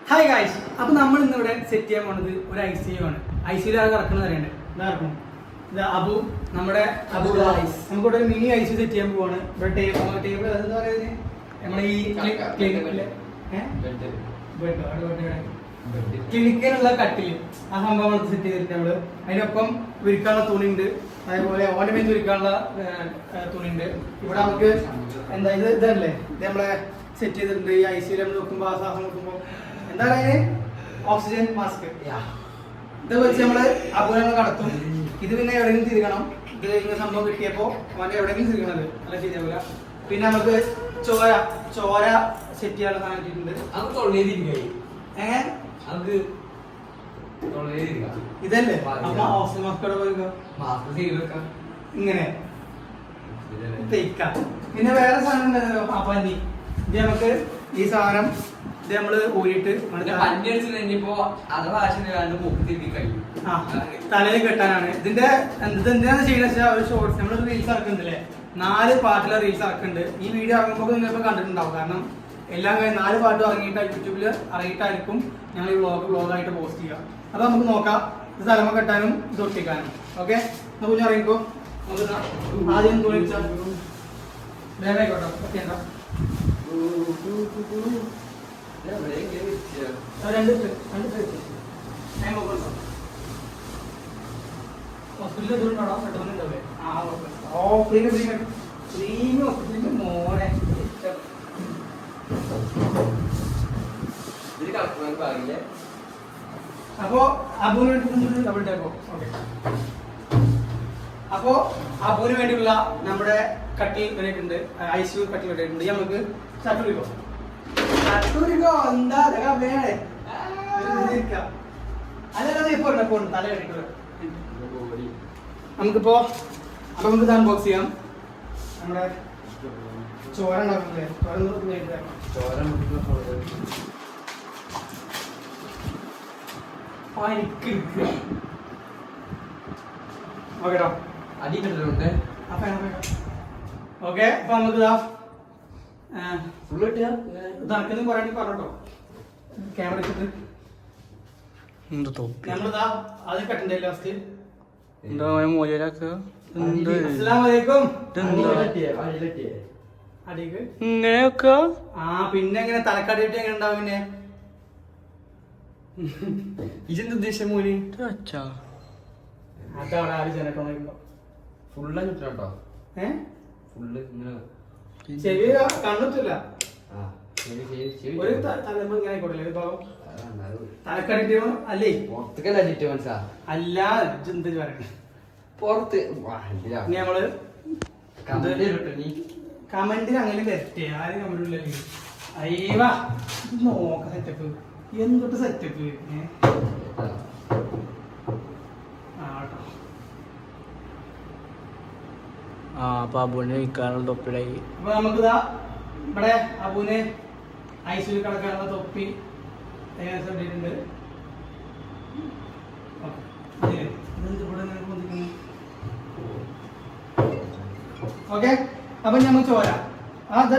Hi guys, അപ്പോൾ നമ്മൾ ഇന്നിവിടെ സെറ്റ് ചെയ്യാൻ പോകുന്നത് ഒരു ICU ആണ്. ICU ആകെ കിടക്കുന്നത് അറിയണ്ടേ? ഇതാ കിടക്കണം. ഇത് അബു, നമ്മുടെ അബു ഗായ്സ്. നമുക്കിവിടെ ഒരു മിനി ICU സെറ്റ് ചെയ്യാൻ പോവാണ്. ഇവിടെ ടേബിൾ എന്താ പറയുന്നത്, നമ്മുടെ ഈ ക്ലിനിക്കിലെ ക്ലിനിക്കിലുള്ള കട്ടില് ആ സംഭവം സെറ്റ് ചെയ്തിട്ട് നമ്മള് അതിനൊപ്പം വിരിക്കാനുള്ള തുണിയുണ്ട്, അതേപോലെ ഓൻ്റെ മേൽ വിരിക്കാനുള്ള തുണിയുണ്ട്. ഇവിടെ നമുക്ക് എന്താ ഇതല്ലേ ഇത് നമ്മളെ സെറ്റ് ചെയ്തിട്ടുണ്ട്. ഈ ICU നമ്മൾ നോക്കുമ്പോൾ ആ സാധനം നോക്കുമ്പോൾ എന്താ ഓക്സിജൻ മാസ്ക് ഇത് വെച്ച് നമ്മള് അപൂർവങ്ങൾ നടത്തും. ഇത് പിന്നെ എവിടെയെങ്കിലും തിരിക്കണം. ഇത് ഇങ്ങനെ സംഭവം കിട്ടിയപ്പോ അവന്റെ എവിടെയെങ്കിലും തിരിക്കണത് അല്ല ശരിയാവില്ല. പിന്നെ നമുക്ക് ചോര സെറ്റ് ചെയ്യാനുള്ള സാധനം കിട്ടിയിട്ടുണ്ട്. ഇതല്ലേ അപ്പൊ ഓക്സിജൻ മാസ്ക് ഇങ്ങനെ തേക്കാം. പിന്നെ വേറെ സാധനം ഉണ്ടല്ലോ പനി. ഇത് നമുക്ക് ഈ സാധനം ഇത് നമ്മള് ഊരിയിട്ട് തലയിൽ കെട്ടാനാണ്. ഇതിന്റെ എന്തിനാന്ന് ചെയ്യുന്നത് വെച്ചാൽ ഒരു ഷോർട്സ് നമ്മളൊരു റീൽസ് ഇറക്കുന്നുണ്ടല്ലേ, 4 പാട്ടിലെ റീൽസ് ഇറക്കുന്നുണ്ട്. ഈ വീഡിയോ ഇറങ്ങുമ്പോൾ നിങ്ങളിപ്പോൾ കണ്ടിട്ടുണ്ടാവും. കാരണം എല്ലാം കഴിഞ്ഞ് 4 പാട്ടും ഇറങ്ങിയിട്ട് യൂട്യൂബിൽ ഇറങ്ങിയിട്ടായിരിക്കും ഞങ്ങൾ ഈ വ്ളോഗായിട്ട് പോസ്റ്റ് ചെയ്യുക. അപ്പൊ നമുക്ക് നോക്കാം. ഇത് തലമ കെട്ടാനും ഇത് ഒട്ടിക്കാനും. ഓക്കെ, നമുക്ക് ഇറങ്ങിക്കോ. നമുക്ക് ആദ്യം തുണിച്ചാൽ വേഗമായിക്കോട്ടോ. ഓക്കെ ഉണ്ടോ? അപ്പോ അബുവിന് വേണ്ടിയുള്ള നമ്മുടെ കട്ടി വരെയുണ്ട്. ICU കട്ടി വരെയുണ്ട്. നമുക്ക് ചട്ടുരിക്കോ എന്താ വേണേ തല കെട്ടിക്കോ. നമുക്കിപ്പോ അപ്പൊ നമുക്ക് ഇത് അൺബോക്സ് ചെയ്യാം. നമ്മുടെ ചോര ഉണ്ടാക്കുന്നില്ലേ, ഓക്കേട്ടോ. ഓക്കെ, അപ്പൊ നമുക്ക് ഇതാ പറയാണ്ടി പറഞ്ഞോ. ക്യാമറ വെച്ചിട്ട് നമ്മളിതാ അത് കട്ടണ്ടേ ലാസ്റ്റ്. ഇങ്ങനെയൊക്കെ പിന്നെ എങ്ങനെ തലക്കടിയിട്ട് എങ്ങനെ ഉണ്ടാവും? പിന്നെ ഇതെന്ത് ഉദ്ദേശം മോന്? അതവിടെ ആര് ചെനട്ടോ ഫുള്ളാ ചുറ്റോ? ഫുള്ള് ചെവി കണ്ണെത്തില്ല. ഒരു തലമ്പ് ഇങ്ങനെ ആയിക്കോട്ടെ. തലക്കടിയിട്ട് അല്ലേ അല്ല എന്ത് പറയണേ പുറത്ത് നമ്മള് കമന്റിൽ അങ്ങനെ വരട്ടെ. ആരും കമന്റില്ലേ അയ്യവാ നോക്ക സെറ്റപ്പ് എന്തൊട്ട് സെറ്റപ്പ് അബുവിനെ വിൽക്കാനുള്ള തൊപ്പിടായി. അപ്പൊ നമുക്കിതാ ഇവിടെ അബുവിന് ICU കിടക്കാനുള്ള തൊപ്പി ഇട്ടിട്ടുണ്ട്. ഓക്കെ, അപ്പൊ ഞമ്മ ചോര ആ ഇതാ